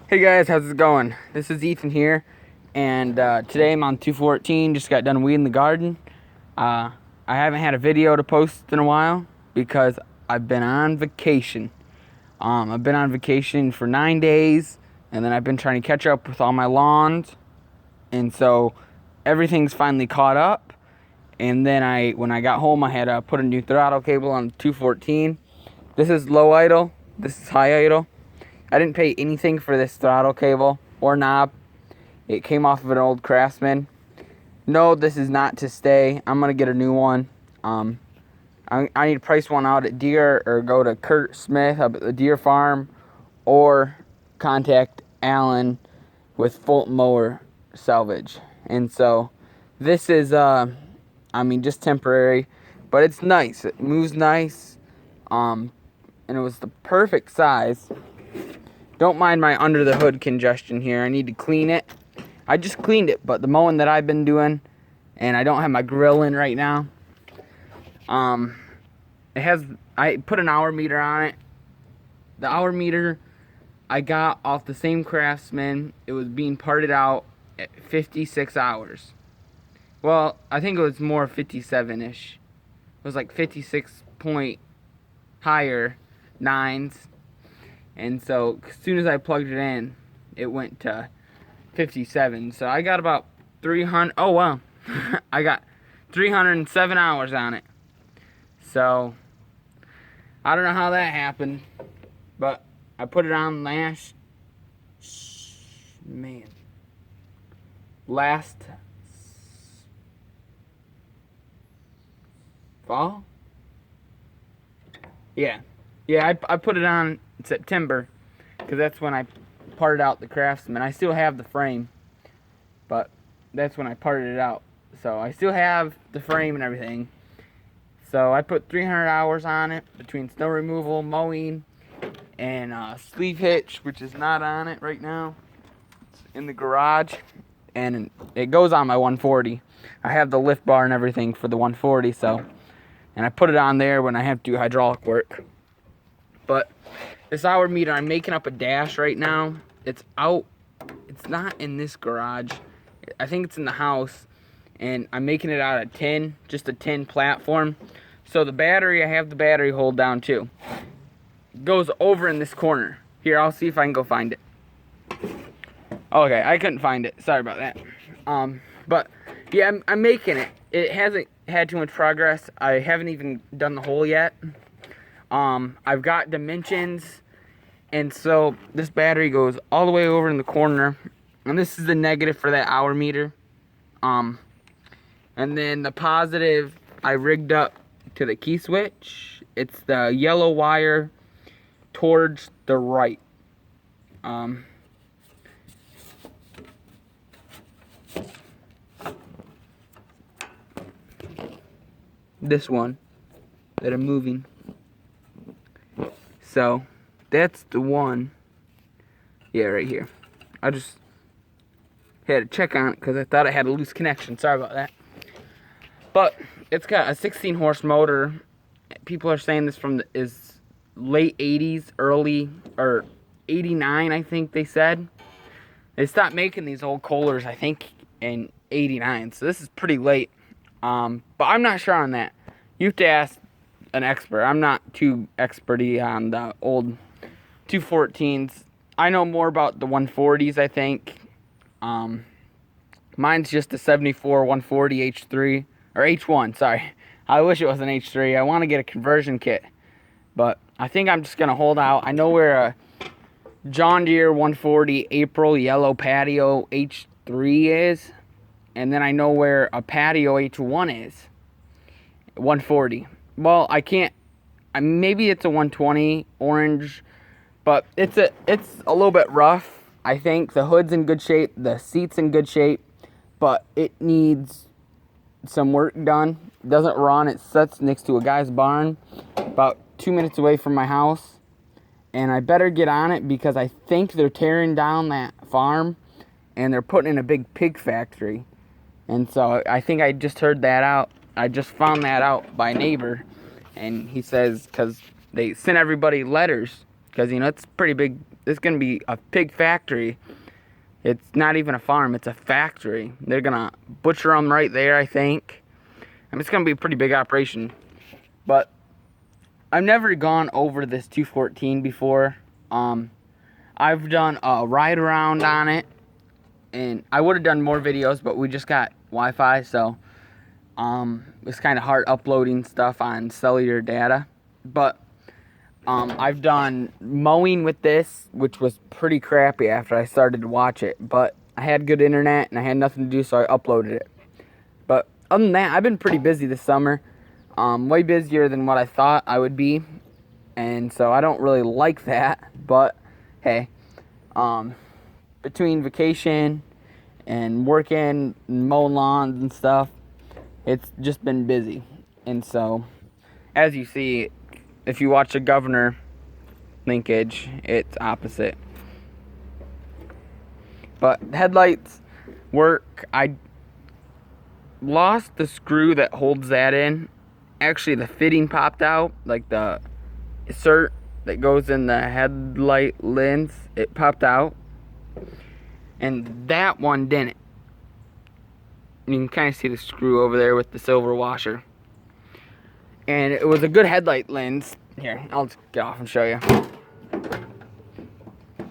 Hey guys, how's it going? This is Ethan here, and today I'm on 214. Just got done weeding the garden. I haven't had a video to post in a while because I've been on vacation. I've been on vacation for 9 days, and then I've been trying to catch up with all my lawns, and so everything's finally caught up. And then when I got home, I had to put a new throttle cable on 214. This is low idle. This is high idle. I didn't pay anything for this throttle cable or knob. It came off of an old Craftsman. No, this is not to stay. I'm going to get a new one. I need to price one out at Deere or go to Kurt Smith up at the Deere farm or contact Alan with Fulton Mower Salvage. And so this is, just temporary, but it's nice. It moves nice. And it was the perfect size. Don't mind my under the hood congestion here. I need to clean it. I just cleaned it, but the mowing that I've been doing, and I don't have my grill in right now. I put an hour meter on it. The hour meter I got off the same Craftsman. It was being parted out at 56 hours. Well, I think it was more 57-ish. It was like 56 point higher nines. And so as soon as I plugged it in, it went to 57. So I got about 300. Oh, wow. I got 307 hours on it. So I don't know how that happened, but I put it on last fall. Yeah, I put it on in September because that's when I parted out the Craftsman. I still have the frame, but that's when I parted it out. So I still have the frame and everything. So I put 300 hours on it between snow removal, mowing, and sleeve hitch, which is not on it right now. It's in the garage, and it goes on my 140. I have the lift bar and everything for the 140, so, and I put it on there when I have to do hydraulic work. But this hour meter, I'm making up a dash right now. It's out. It's not in this garage. I think it's in the house. And I'm making it out of tin, just a tin platform. So the battery, I have the battery hold down too. It goes over in this corner. Here, I'll see if I can go find it. Okay, I couldn't find it. Sorry about that. But yeah, I'm making it. It hasn't had too much progress. I haven't even done the hole yet. I've got dimensions, and so this battery goes all the way over in the corner, and this is the negative for that hour meter. And then the positive I rigged up to the key switch. It's the yellow wire towards the right. This one that I'm moving. So that's the one. Yeah, right here. I just had to check on it because I thought I had a loose connection. Sorry about that. But it's got a 16 horse motor. People are saying this is late 80s, early, or 89, I think they said. They stopped making these old Kohlers, I think, in 89. So this is pretty late. But I'm not sure on that. You have to ask an expert. I'm not too experty on the old 214s. I know more about the 140s, I think. Mine's just a 74 140 H3 or H1, sorry. I wish it was an H3. I want to get a conversion kit, but I think I'm just gonna hold out. I know where a John Deere 140 April yellow patio H3 is, and then I know where a patio H1 is. 140. Well, I can't. Maybe it's a 120 orange, but it's a little bit rough. I think the hood's in good shape, the seat's in good shape, but it needs some work done. It doesn't run. It sits next to a guy's barn, about 2 minutes away from my house, and I better get on it because I think they're tearing down that farm, and they're putting in a big pig factory. And so I think I just heard that out. I just found that out by a neighbor, and he says because they sent everybody letters because it's a pretty big this is gonna be a pig factory. It's not even a farm, it's a factory. They're gonna butcher them right there, I think. I mean, it's gonna be a pretty big operation. But I've never gone over this 214 before. I've done a ride around on it, and I would have done more videos, but we just got Wi-Fi, so it's kind of hard uploading stuff on cellular data. But I've done mowing with this, which was pretty crappy after I started to watch it, but I had good internet and I had nothing to do, so I uploaded it. But other than that, I've been pretty busy this summer, way busier than what I thought I would be, and so I don't really like that. But hey, between vacation and working and mowing lawns and stuff, it's just been busy. And so, as you see, if you watch a governor linkage, it's opposite. But headlights work. I lost the screw that holds that in. Actually, the fitting popped out, like the insert that goes in the headlight lens, it popped out, and that one didn't. You can kind of see the screw over there with the silver washer, and it was a good headlight lens. Here, I'll just get off and show you.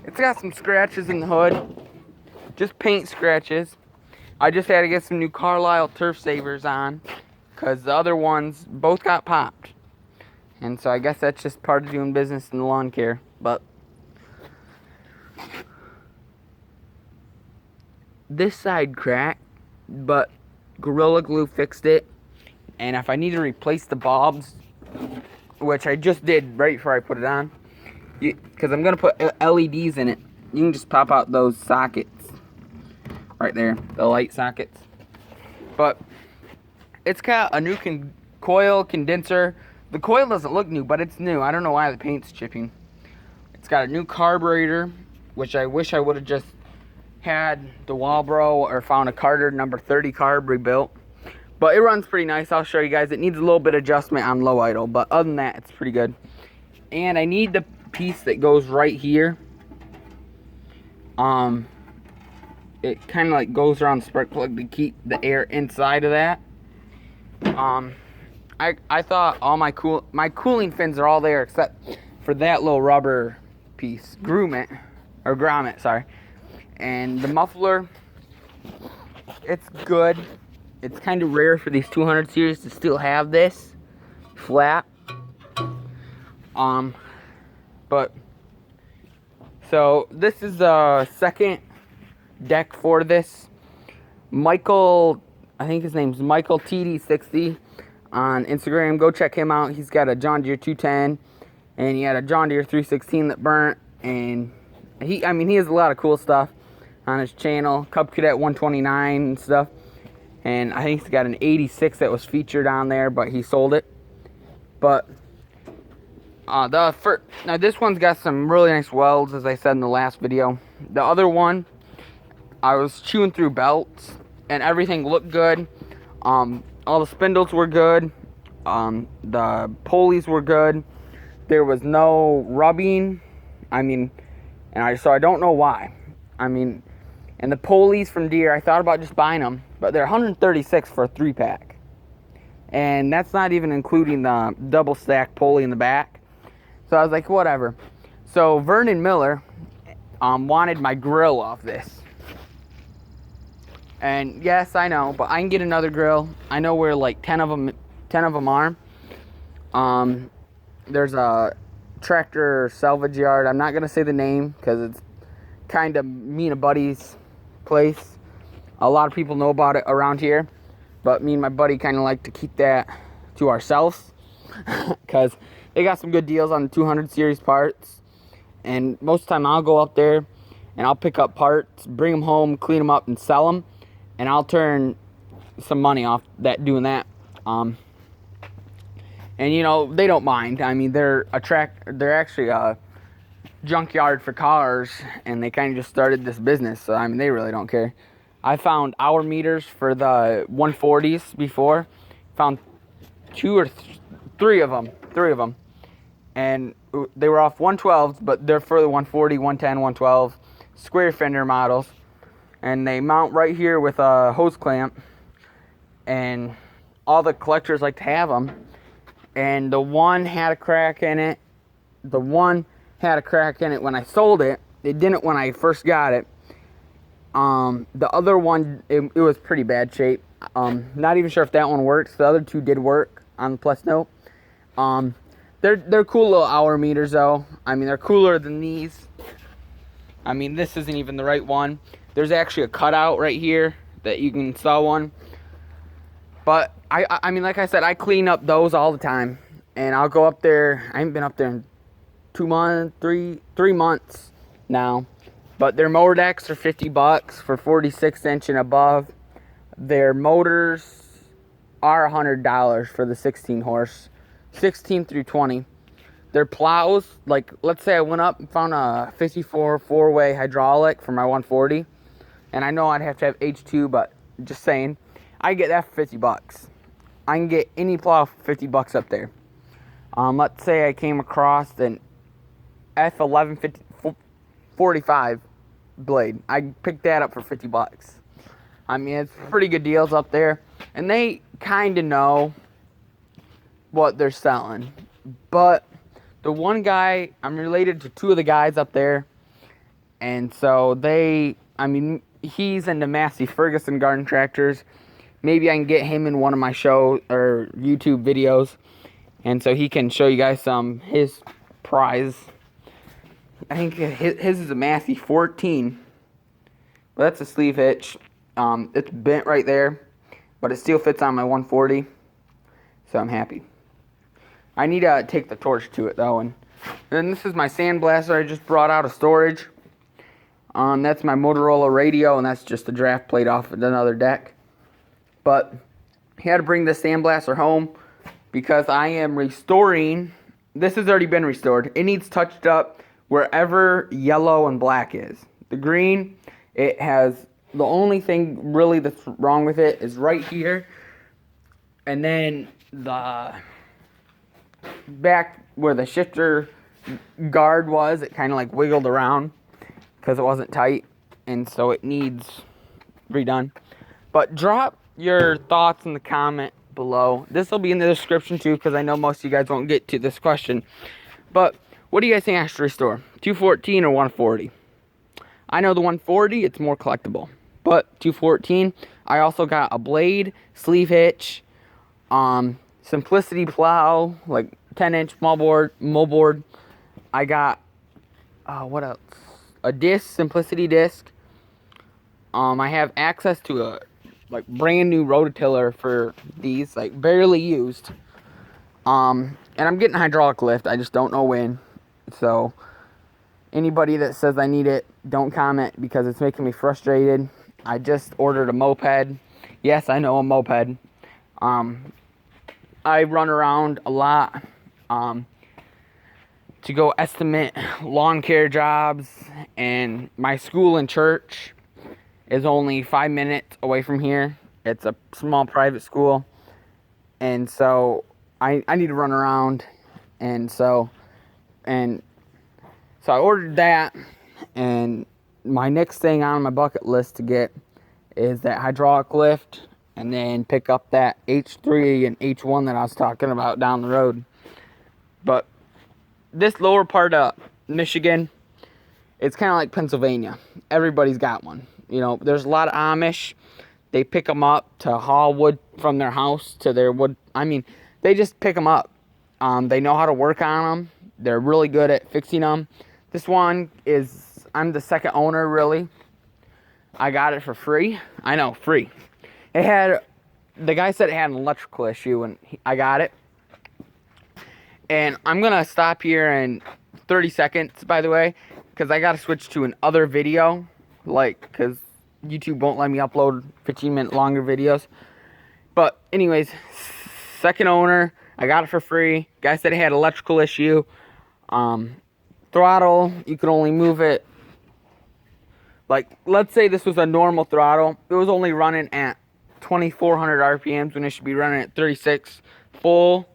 It's got some scratches in the hood, just paint scratches. I just had to get some new Carlisle turf savers on, because the other ones both got popped. And so I guess that's just part of doing business in the lawn care. But this side cracked, but Gorilla Glue fixed it. And if I need to replace the bulbs, which I just did right before I put it on, because I'm going to put LEDs in it, you can just pop out those sockets right there, the light sockets. But it's got a new coil condenser. The coil doesn't look new, but it's new. I don't know why the paint's chipping. It's got a new carburetor, which I wish I would have just had the Walbro or found a Carter number 30 carb rebuilt. But it runs pretty nice. I'll show you guys. It needs a little bit of adjustment on low idle, but other than that, it's pretty good. And I need the piece that goes right here. It kind of like goes around the spark plug to keep the air inside of that. I thought all my cooling fins are all there except for that little rubber piece, grommet, sorry. And the muffler, it's good. It's kind of rare for these 200 series to still have this flat. But so this is the second deck for this. Michael, I think his name's Michael TD60 on Instagram. Go check him out. He's got a John Deere 210 and he had a John Deere 316 that burnt, and he has a lot of cool stuff on his channel. Cub Cadet 129 and stuff. And I think he's got an 86 that was featured on there, but he sold it. But now this one's got some really nice welds, as I said in the last video. The other one, I was chewing through belts and everything looked good. All the spindles were good. The pulleys were good. There was no rubbing. So I don't know why. And the pulleys from Deere, I thought about just buying them, but they're $136 for a 3-pack. And that's not even including the double stack pulley in the back. So I was like, whatever. So Vernon Miller wanted my grill off this. And yes, I know, but I can get another grill. I know where like 10 of them are. There's a tractor salvage yard. I'm not going to say the name because it's kind of me and a buddy's place. A lot of people know about it around here, but me and my buddy kind of like to keep that to ourselves because they got some good deals on the 200 series parts. And most of the time I'll go up there and I'll pick up parts, bring them home, clean them up, and sell them. And I'll turn some money off doing that. And they don't mind. They're actually a junkyard for cars, and they kind of just started this business. So they really don't care. I found hour meters for the 140s before. Found three of them. and they were off 112s, but they're for the 140, 110, 112 square fender models. And they mount right here with a hose clamp, and all the collectors like to have them. And the one had a crack in it. The one had a crack in it when I sold it. It didn't when I first got it. The other one, it was pretty bad shape. Not even sure if that one works. The other two did work on the Plus Note. They're cool little hour meters though. I mean, they're cooler than these. I mean, this isn't even the right one. There's actually a cutout right here that you can sell one. But I mean, like I said, I clean up those all the time, and I'll go up there. I haven't been up there in 2 months, three months now. But their mower decks are $50 for 46-inch and above. Their motors are $100 for the 16 horse, 16 through 20. Their plows, like let's say I went up and found a 54 4-way hydraulic for my 140, and I know I'd have to have H2, but just saying, I get that for $50. I can get any plow for $50 up there. Let's say I came across an F1145 blade. I picked that up for $50. I mean, it's pretty good deals up there, and they kind of know what they're selling. But the one guy, I'm related to two of the guys up there, and so he's into Massey Ferguson garden tractors. Maybe I can get him in one of my show or YouTube videos, and so he can show you guys his prize. I think his is a Massey 14. Well, that's a sleeve hitch. It's bent right there, but it still fits on my 140, so I'm happy. I need to take the torch to it though, and then this is my sandblaster I just brought out of storage. That's my Motorola radio, and that's just a draft plate off of another deck. But I had to bring this sandblaster home because I am restoring. This has already been restored. It needs touched up wherever yellow and black is. The green, it has, the only thing really that's wrong with it is right here. And then the back where the shifter guard was, it kind of like wiggled around because it wasn't tight. And so it needs redone. But drop your thoughts in the comment below. This will be in the description too, because I know most of you guys won't get to this question. But what do you guys think I should restore? 214 or 140? I know the 140, it's more collectible. But 214, I also got a blade, sleeve hitch, simplicity plow, like 10-inch moldboard. I got, what else? A disc, simplicity disc. I have access to a brand new rototiller for these, like barely used. And I'm getting a hydraulic lift. I just don't know when. So anybody that says I need it, don't comment because it's making me frustrated. I just ordered a moped. Yes, I know, a moped. I run around a lot to go estimate lawn care jobs, and my school and church is only 5 minutes away from here. It's a small private school, and so I need to run around, and so I ordered that, and my next thing on my bucket list to get is that hydraulic lift, and then pick up that H3 and H1 that I was talking about down the road. But this lower part of Michigan, it's kind of like Pennsylvania. Everybody's got one. You know, there's a lot of Amish. They pick them up to haul wood from their house to their wood. I mean, they just pick them up. They know how to work on them. They're really good at fixing them. This one is, I'm the second owner, really. I got it for free. I know, free. It had, the guy said it had an electrical issue, and I got it. And I'm going to stop here in 30 seconds, by the way, because I got to switch to another video. Because YouTube won't let me upload 15-minute longer videos. But anyways, second owner, I got it for free. Guy said it had electrical issue. Throttle, you could only move it. Let's say this was a normal throttle. It was only running at 2,400 RPMs when it should be running at 36 full.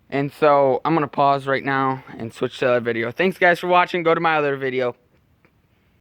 And so I'm going to pause right now and switch to the other video. Thanks guys for watching. Go to my other video.